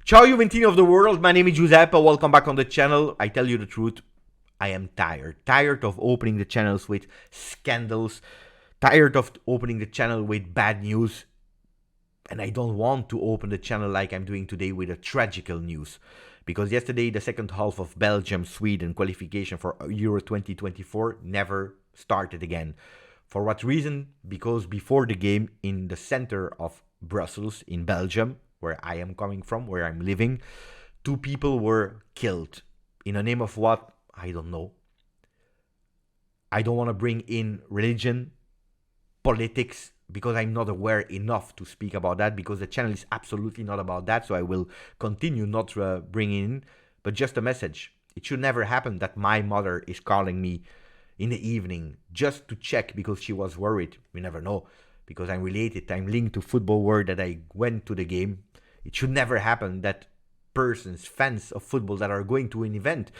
Ciao Juventini of the world, my name is Giuseppe, welcome back on the channel. I tell you the truth, I am tired of opening the channels with scandals, tired of opening the channel with bad news, and I don't want to open the channel like I'm doing today with a tragical news. Because yesterday, the second half of Belgium-Sweden qualification for Euro 2024 never started again. For what reason? Because before the game, in the center of Brussels, in Belgium, where I am coming from, where I'm living, 2 people were killed. In the name of what? I don't know. I don't want to bring in religion, politics, because I'm not aware enough to speak about that, because the channel is absolutely not about that, so I will continue not bringing in, but just a message. It should never happen that my mother is calling me in the evening just to check because she was worried. We never know, because I'm related, I'm linked to football world, that I went to the game. It should never happen that persons, fans of football that are going to an event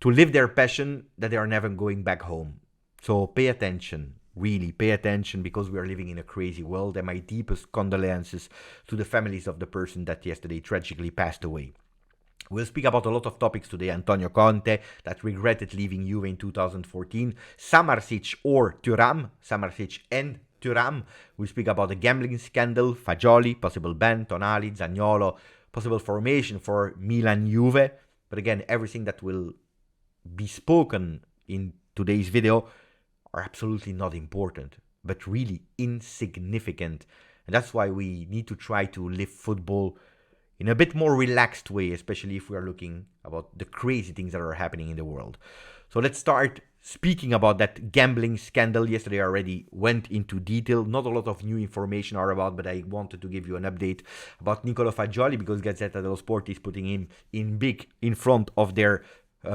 to live their passion, that they are never going back home. So pay attention, really pay attention, because we are living in a crazy world, and my deepest condolences to the families of the person that yesterday tragically passed away. We'll speak about a lot of topics today. Antonio Conte, that regretted leaving Juve in 2014. Samardzic or Thuram. Samardzic and Thuram. We'll speak about the gambling scandal. Fagioli, possible ban. Tonali, Zaniolo, possible formation for Milan-Juve. But again, everything that will be spoken in today's video are absolutely not important, but really insignificant. And that's why we need to try to live football in a bit more relaxed way, especially if we are looking about the crazy things that are happening in the world. So let's start speaking about that gambling scandal. Yesterday I already went into detail. Not a lot of new information are about, but I wanted to give you an update about Nicolo Fagioli, because Gazzetta dello Sport is putting him in big in front of their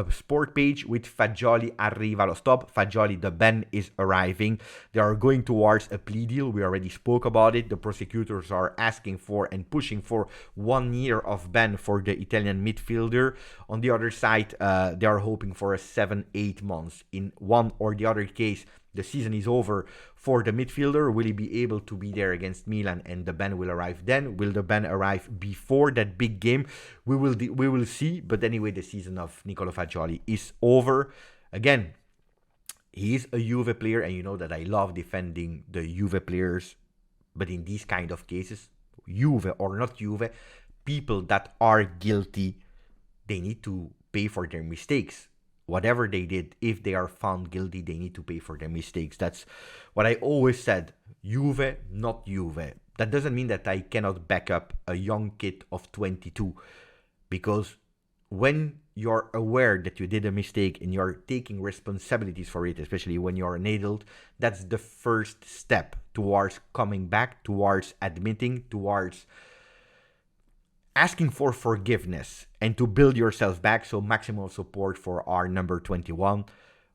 sport page with Fagioli arriva lo stop. Fagioli, the ban is arriving. They are going towards a plea deal. We already spoke about it. The prosecutors are asking for and pushing for 1 year of ban for the Italian midfielder. On the other side, they are hoping for a 7-8 months. In one or the other case, the season is over for the midfielder. Will he be able to be there against Milan and the ban will arrive then? Will the ban arrive before that big game? We will see. But anyway, the season of Nicolo Fagioli is over. Again, he is a Juve player, and you know that I love defending the Juve players. But in these kind of cases, Juve or not Juve, people that are guilty, they need to pay for their mistakes. Whatever they did, if they are found guilty, they need to pay for their mistakes. That's what I always said. Juve, not Juve. That doesn't mean that I cannot back up a young kid of 22. Because when you're aware that you did a mistake and you're taking responsibilities for it, especially when you're an adult, that's the first step towards coming back, towards admitting, towards asking for forgiveness and to build yourself back. So maximum support for our number 21.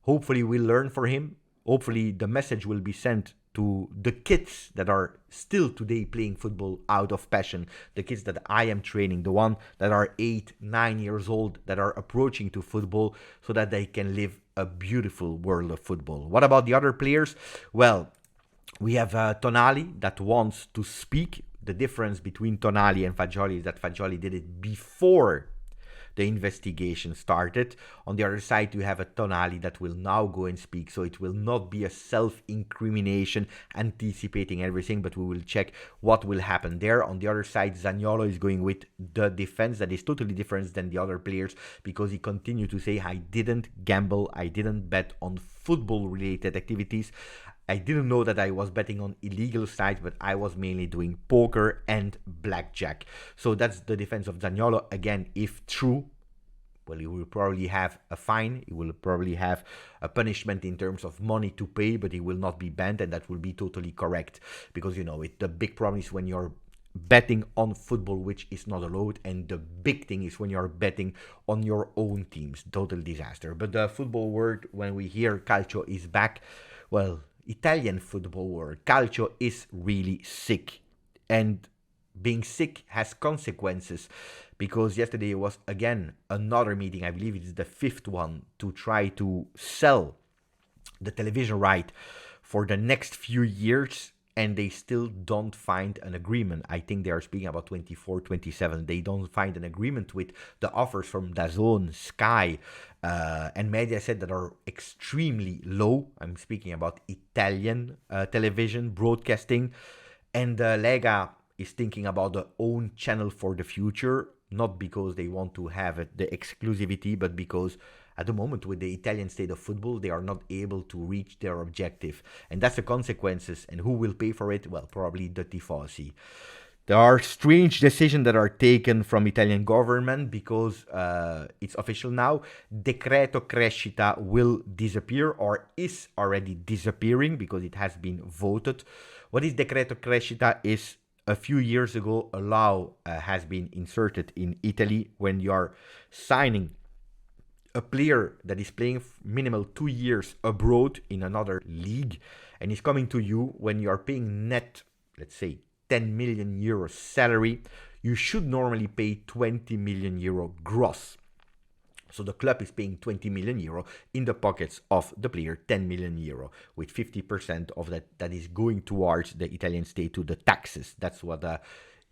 Hopefully we'll learn for him. Hopefully the message will be sent to the kids that are still today playing football out of passion. The kids that I am training, the ones that are 8, 9 years old, that are approaching to football, so that they can live a beautiful world of football. What about the other players? Well, we have Tonali that wants to speak. The difference between Tonali and Fagioli is that Fagioli did it before the investigation started. On the other side, you have a Tonali that will now go and speak. So it will not be a self-incrimination, anticipating everything, but we will check what will happen there. On the other side, Zaniolo is going with the defense that is totally different than the other players, because he continued to say, I didn't gamble, I didn't bet on football-related activities. I didn't know that I was betting on illegal sites, but I was mainly doing poker and blackjack. So that's the defense of Zaniolo. Again, if true, well, he will probably have a fine. He will probably have a punishment in terms of money to pay, but he will not be banned, and that will be totally correct. Because, you know, the big problem is when you're betting on football, which is not allowed, and the big thing is when you're betting on your own teams. Total disaster. But the football word, when we hear Calcio is back, well, Italian football world, Calcio is really sick, and being sick has consequences, because yesterday was again another meeting, I believe it's the 5th one, to try to sell the television right for the next few years and they still don't find an agreement. I think they are speaking about 24, 27. They don't find an agreement with the offers from DAZN, Sky, and Mediaset that are extremely low. I'm speaking about Italian television broadcasting. And Lega is thinking about their own channel for the future, not because they want to have the exclusivity, but because at the moment with the Italian state of football, they are not able to reach their objective. And that's the consequences. And who will pay for it? Well, probably the tifosi. There are strange decisions that are taken from Italian government because it's official now. Decreto Crescita will disappear or is already disappearing because it has been voted. What is Decreto Crescita is a few years ago a law has been inserted in Italy when you are signing a player that is playing minimal 2 years abroad in another league and is coming to you when you are paying net, let's say, 10 million euro salary, you should normally pay 20 million euro gross. So the club is paying 20 million euro in the pockets of the player, 10 million euro, with 50% of that is going towards the Italian state to the taxes. That's what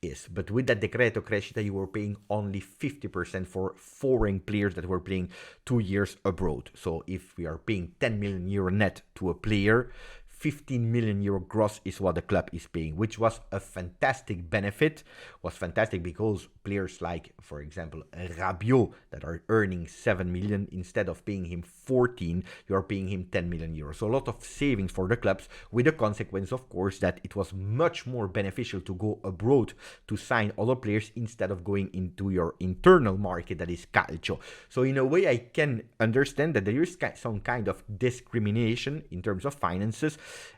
is. But with that Decreto Crescita, you were paying only 50% for foreign players that were playing 2 years abroad. So if we are paying 10 million euro net to a player, 15 million euro gross is what the club is paying, which was a fantastic benefit. Was fantastic because players like, for example, Rabiot, that are earning 7 million, instead of paying him 14, you are paying him 10 million euros. So a lot of savings for the clubs, with the consequence, of course, that it was much more beneficial to go abroad to sign other players instead of going into your internal market, that is Calcio. So in a way, I can understand that there is some kind of discrimination in terms of finances,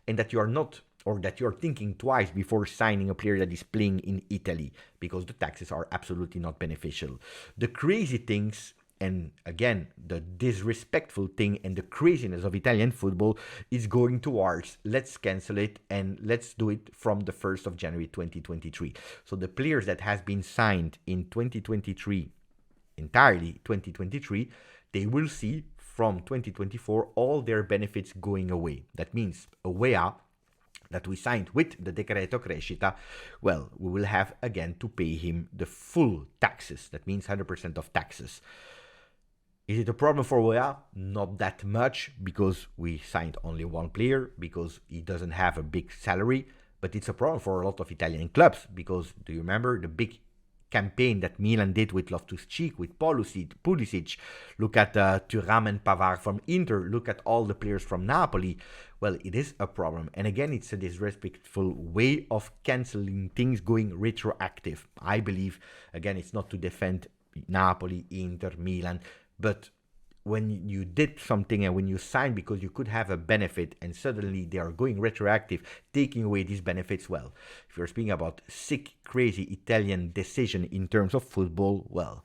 and that you are not, or that you're thinking twice before signing a player that is playing in Italy, because the taxes are absolutely not beneficial. The crazy things, and again, the disrespectful thing and the craziness of Italian football is going towards, let's cancel it and let's do it from the 1st of January 2023. So the players that has been signed in 2023, entirely 2023, they will see from 2024 all their benefits going away. That means Awea that we signed with the Decreto Crescita, well, we will have again to pay him the full taxes. That means 100% of taxes. Is it a problem for Awea? Not that much, because we signed only one player, because he doesn't have a big salary, but it's a problem for a lot of Italian clubs, because do you remember the big campaign that Milan did with Loftus-Cheek, with Pulisic? Look at Thuram and Pavard from Inter. Look at all the players from Napoli. Well, it is a problem. And again, it's a disrespectful way of cancelling things, going retroactive. I believe, again, it's not to defend Napoli, Inter, Milan, but when you did something and when you signed because you could have a benefit and suddenly they are going retroactive, taking away these benefits, well, if you're speaking about sick, crazy Italian decision in terms of football, well,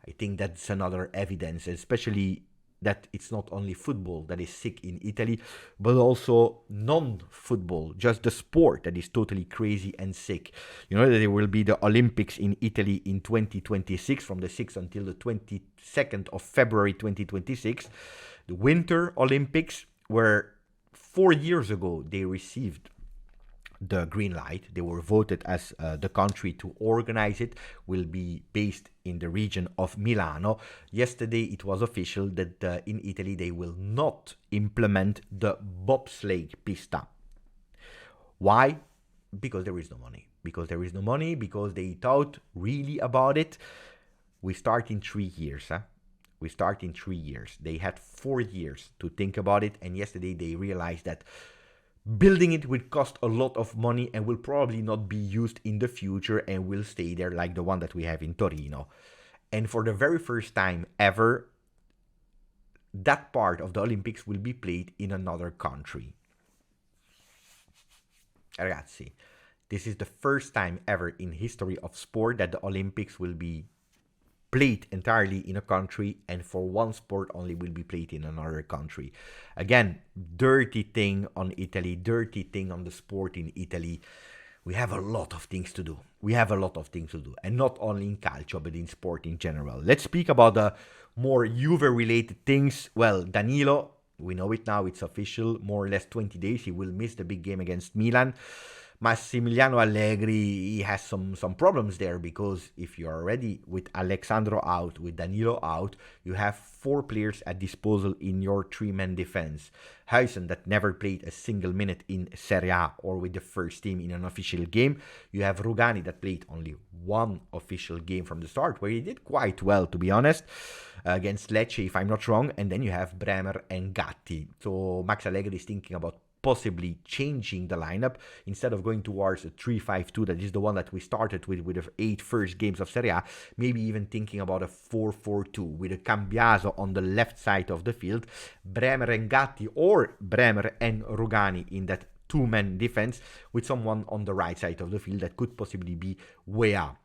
I think that's another evidence, especially that it's not only football that is sick in Italy, but also non-football, just the sport that is totally crazy and sick. You know that there will be the Olympics in Italy in 2026, from the 6th until the 22nd of February 2026. The Winter Olympics, where 4 years ago they received the green light. They were voted as the country to organize it, will be based in the region of Milano. Yesterday it was official that in Italy they will not implement the bobsleigh pista. Why? Because there is no money. Because they thought really about it. We start in 3 years. We start in 3 years. They had 4 years to think about it, and yesterday they realized that building it will cost a lot of money and will probably not be used in the future and will stay there, like the one that we have in Torino. And for the very first time ever, that part of the Olympics will be played in another country. Ragazzi, this is the first time ever in history of sport that the Olympics will be played entirely in a country, and for one sport only will be played in another country. Again, dirty thing on Italy, dirty thing on the sport in Italy. We have a lot of things to do. And not only in calcio, but in sport in general. Let's speak about the more Juve-related things. Well, Danilo We know it now, it's official, more or less 20 days. He will miss the big game against Milan. Massimiliano Allegri, he has some problems there, because if you're already with Alexandro out, with Danilo out, you have 4 players at disposal in your 3-man defense. Huijsen, that never played a single minute in Serie A or with the first team in an official game. You have Rugani, that played only 1 official game from the start, where he did quite well, to be honest, against Lecce, if I'm not wrong. And then you have Bremer and Gatti. So Max Allegri is thinking about possibly changing the lineup instead of going towards a 3-5-2, that is the one that we started with the 8 first games of Serie A. Maybe even thinking about a 4-4-2 with a Cambiaso on the left side of the field, Bremer and Gatti, or Bremer and Rugani in that 2-man defense, with someone on the right side of the field that could possibly be Weah.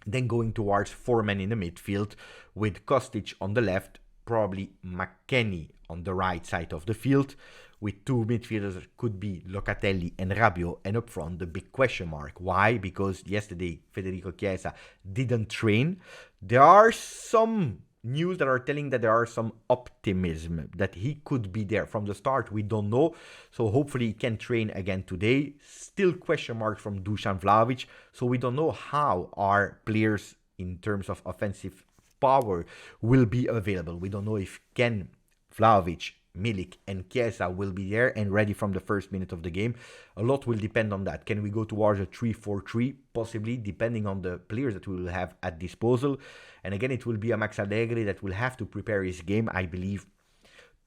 Then going towards 4 men in the midfield with Kostic on the left, probably McKennie on the right side of the field, with 2 midfielders that could be Locatelli and Rabiot, and up front the big question mark. Why? Because yesterday Federico Chiesa didn't train. There are some news that are telling that there are some optimism that he could be there from the start. We don't know, so hopefully he can train again today. Still question mark from Dusan Vlahovic, so we don't know how our players in terms of offensive power will be available. We don't know if Ken, Vlahovic, Milik and Chiesa will be there and ready from the first minute of the game. A lot will depend on that. Can we go towards a 3-4-3? Possibly, depending on the players that we will have at disposal. And again, it will be a Max Allegri that will have to prepare his game, I believe,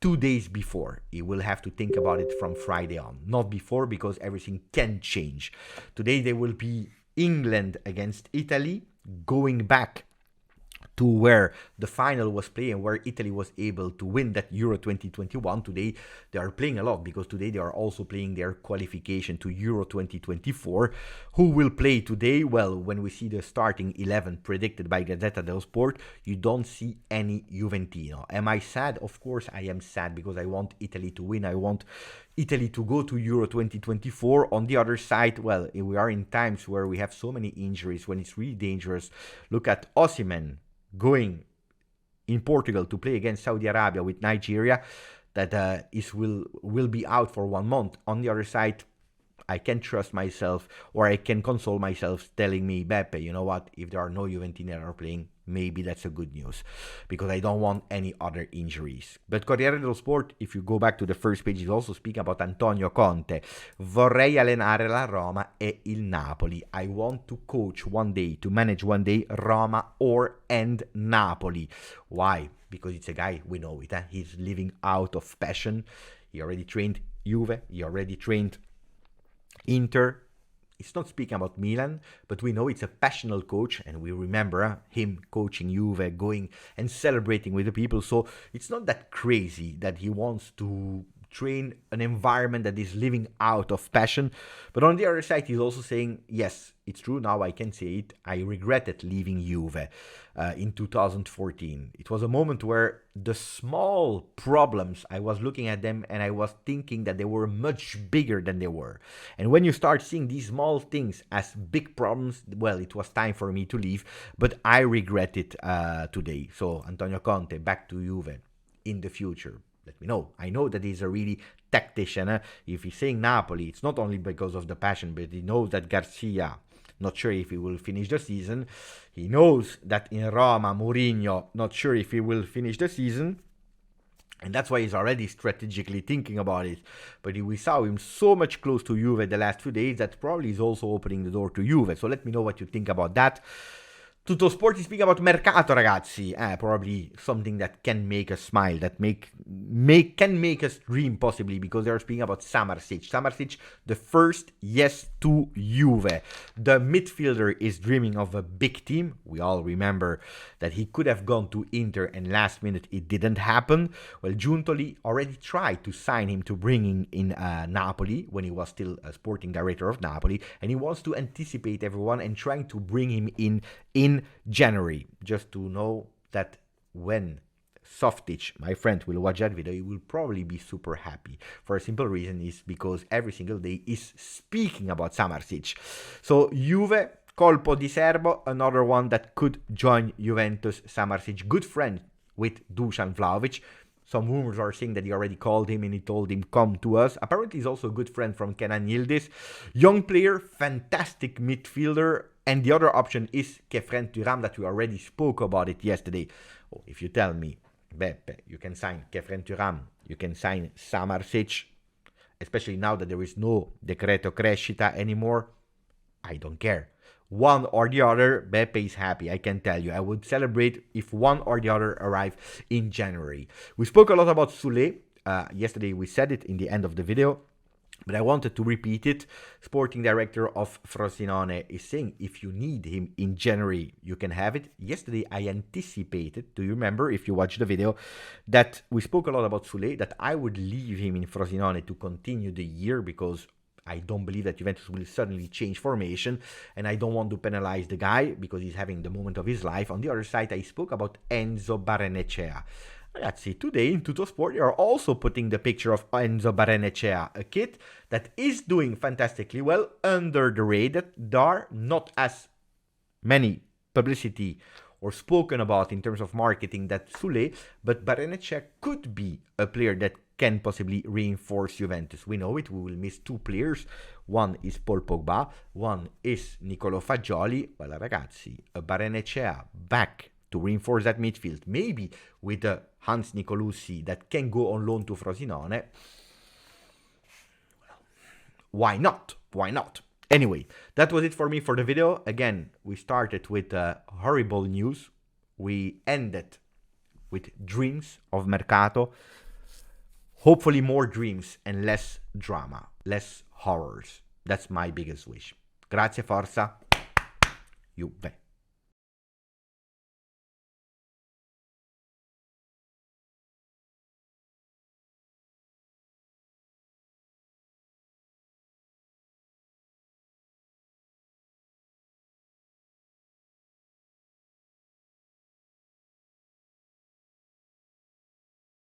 2 days before. He will have to think about it from Friday on, not before, because everything can change. Today there will be England against Italy, going back to where the final was played and where Italy was able to win that Euro 2021. Today they are playing a lot, because today they are also playing their qualification to Euro 2024. Who will play today? Well, when we see the starting 11 predicted by Gazzetta dello Sport, you don't see any Juventino. Am I sad? Of course I am sad, because I want Italy to win. I want Italy to go to Euro 2024. On the other side, well, we are in times where we have so many injuries, when it's really dangerous. Look at Osimhen going in Portugal to play against Saudi Arabia with Nigeria, that will be out for 1 month. On the other side, I can trust myself, or I can console myself telling me, Beppe, you know what, if there are no Juventini that are playing, maybe that's a good news, because I don't want any other injuries. But Corriere dello Sport, if you go back to the first page, is also speaking about Antonio Conte. Vorrei allenare la Roma e il Napoli. I want to coach one day, to manage one day Roma and Napoli. Why? Because it's a guy, we know it, he's living out of passion. He already trained Juve, he already trained Inter. It's not speaking about Milan, but we know it's a passionate coach, and we remember him coaching Juve, going and celebrating with the people. So it's not that crazy that he wants to train an environment that is living out of passion. But on the other side, he's also saying, yes, it's true, now I can say it, I regretted leaving Juve in 2014. It was a moment where the small problems, I was looking at them and I was thinking that they were much bigger than they were. And when you start seeing these small things as big problems, well, it was time for me to leave, but I regret it today. So Antonio Conte, back to Juve in the future. Let me know. I know that he's a really tactician. If he's saying Napoli, it's not only because of the passion, but he knows that Garcia, not sure if he will finish the season. He knows that in Roma, Mourinho, not sure if he will finish the season. And that's why he's already strategically thinking about it. But we saw him so much close to Juve the last few days that probably is also opening the door to Juve. So let me know what you think about that. Tutto Sport is speaking about Mercato, ragazzi. Probably something that can make us smile, that can make us dream, possibly, because they're speaking about Samardzic. Samardzic, the first yes to Juve. The midfielder is dreaming of a big team. We all remember that he could have gone to Inter, and last minute it didn't happen. Well, Giuntoli already tried to sign him to bring him in Napoli when he was still a sporting director of Napoli, and he wants to anticipate everyone and trying to bring him in January, just to know that when Softic, my friend, will watch that video, he will probably be super happy. For a simple reason, is because every single day is speaking about Samardzic. So Juve, colpo di Serbo, another one that could join Juventus. Samardzic, good friend with Dusan Vlahovic. Some rumors are saying that he already called him and he told him, come to us. Apparently, he's also a good friend from Kenan Yildiz. Young player, fantastic midfielder. And the other option is Khephren Thuram, that we already spoke about it yesterday. Oh, if you tell me, Beppe, you can sign Khephren Thuram, you can sign Samardzic, especially now that there is no Decreto Crescita anymore, I don't care. One or the other, Beppe is happy, I can tell you. I would celebrate if one or the other arrive in January. We spoke a lot about Soulé. Yesterday we said it in the end of the video, but I wanted to repeat it. Sporting director of Frosinone is saying if you need him in January, you can have it. Yesterday I anticipated, do you remember, if you watched the video, that we spoke a lot about Soulé, that I would leave him in Frosinone to continue the year because I don't believe that Juventus will suddenly change formation, and I don't want to penalize the guy because he's having the moment of his life. On the other side, I spoke about Enzo Barrenechea. Ragazzi, today in Tuttosport, they are also putting the picture of Enzo Barrenechea, a kid that is doing fantastically well under the radar. There are not as many publicity or spoken about in terms of marketing that Soulé, but Barrenechea could be a player that can possibly reinforce Juventus. We know it, we will miss two players. One is Paul Pogba, one is Nicolo Fagioli. Well, ragazzi, a Barrenechea back to reinforce that midfield, maybe with a Hans Nicolosi that can go on loan to Frosinone. Why not? Why not? Anyway, that was it for me for the video. Again, we started with horrible news. We ended with dreams of Mercato. Hopefully more dreams and less drama, less horrors. That's my biggest wish. Grazie, forza, Juve.